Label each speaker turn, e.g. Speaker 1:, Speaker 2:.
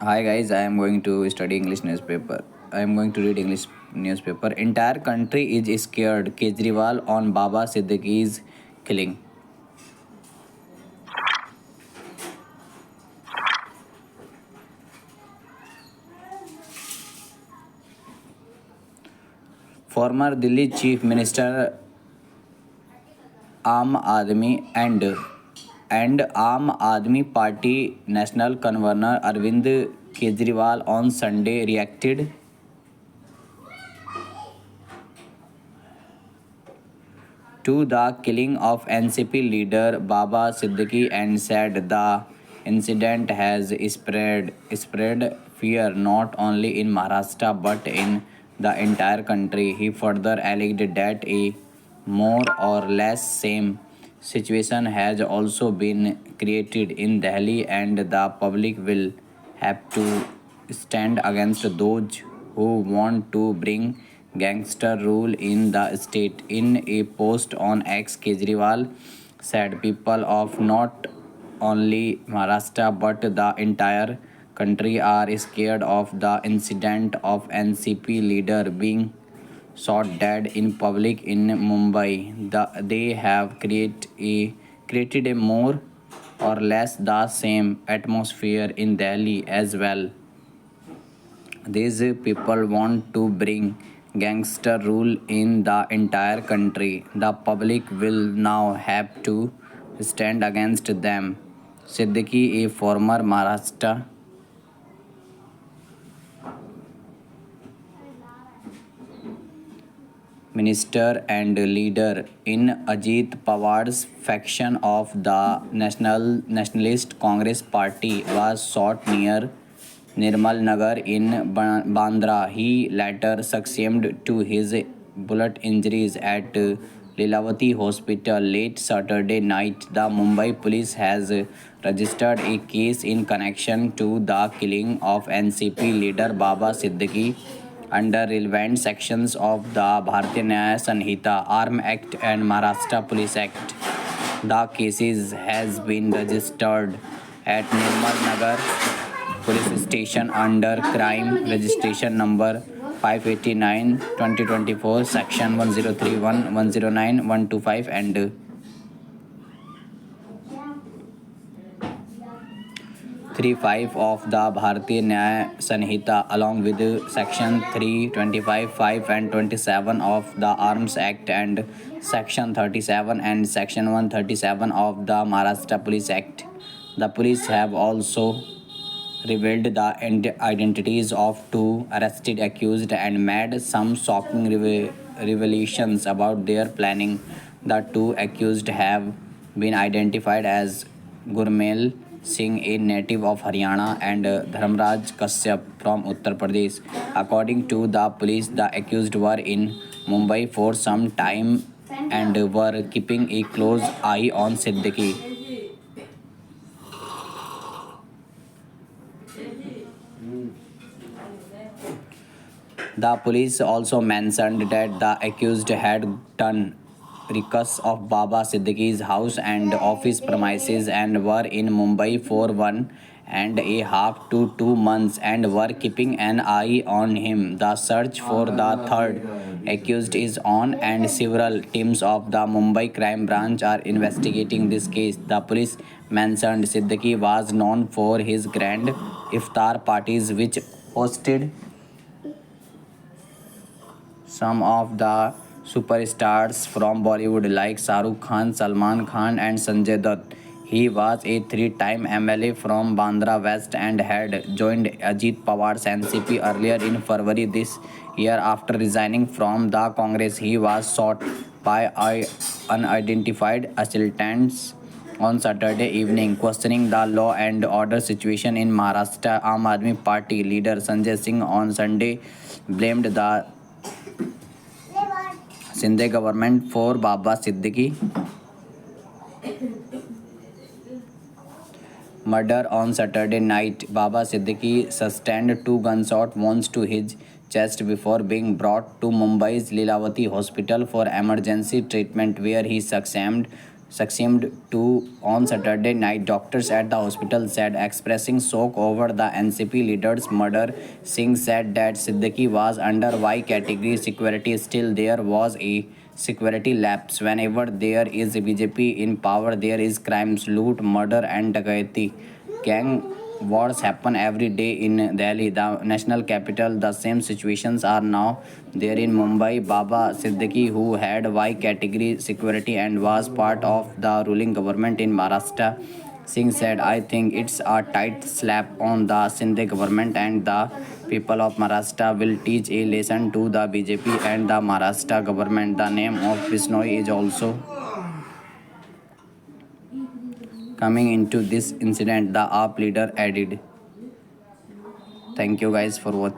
Speaker 1: Hi guys, I am going to study English newspaper. I am going to read English newspaper. Entire country is scared. Kejriwal on Baba Siddiqui's killing. Former Delhi Chief Minister Aam Aadmi and Aam Aadmi Party National Convener Arvind Kejriwal on Sunday reacted to the killing of NCP leader Baba Siddiqui and said the incident has spread fear not only in Maharashtra but in the entire country. He further alleged that a more or less same situation has also been created in Delhi and the public will have to stand against those who want to bring gangster rule in the state. In a post on X, Kejriwal said people of not only Maharashtra but the entire country are scared of the incident of NCP leader being shot dead in public in Mumbai. They have created a more or less the same atmosphere in Delhi as well. These people want to bring gangster rule in the entire country. The public will now have to stand against them. Siddiqui, a former Maharashtra minister and leader in Ajit Pawar's faction of the Nationalist Congress Party, was shot near Nirmal Nagar in Bandra. He later succumbed to his bullet injuries at Lilavati Hospital late Saturday night. The Mumbai police has registered a case in connection to the killing of NCP leader Baba Siddiqui under relevant sections of the Bharatiya Nyaya Sanhita, Arm Act and Maharashtra Police Act. The cases has been registered at Nirmal Nagar Police Station under crime registration number 589 2024 section 1031 109 125 and 35 of the Bharatiya Nyaya Sanhita along with section 325 5 and 27 of the Arms Act and section 37 and section 137 of the Maharashtra Police Act. The police have also revealed the identities of two arrested accused and made some shocking revelations about their planning. The two accused have been identified as Gurmail Singh, a native of Haryana, and Dharmraj Kashyap from Uttar Pradesh. According to the police, the accused were in Mumbai for some time and were keeping a close eye on Siddiqui. The police also mentioned that the accused had done records of Baba Siddiqui's house and office premises and were in Mumbai for 1.5 to 2 months and were keeping an eye on him. The search for the third accused is on and several teams of the Mumbai crime branch are investigating this case. The police mentioned Siddiqui was known for his grand iftar parties which hosted some of the superstars from Bollywood like Shah Rukh Khan, Salman Khan, and Sanjay Dutt. He was a three-time MLA from Bandra West and had joined Ajit Pawar's NCP earlier in February this year. After resigning from the Congress, he was shot by unidentified assailants on Saturday evening, questioning the law and order situation in Maharashtra. Aam Aadmi Party leader Sanjay Singh on Sunday blamed the Shinde government for Baba Siddiqui murder on Saturday night. Baba Siddiqui sustained two gunshot wounds to his chest before being brought to Mumbai's Lilavati Hospital for emergency treatment, where he succumbed succumbed to on Saturday night, doctors at the hospital said, expressing shock over the NCP leader's murder. Singh said that Siddiqui was under Y category security. Still, there was a security lapse. Whenever there is a BJP in power, there is crimes, loot, murder, and dagaiti. Gang wars happen every day in Delhi, the national capital. The same situations are now there in Mumbai. Baba Siddiqui, who had Y category security and was part of the ruling government in Maharashtra, Singh said, I think it's a tight slap on the Sindh government, and the people of Maharashtra will teach a lesson to the BJP and the Maharashtra government. The name of Bishnoi is also coming into this incident, the AAP leader added. Thank you guys for watching.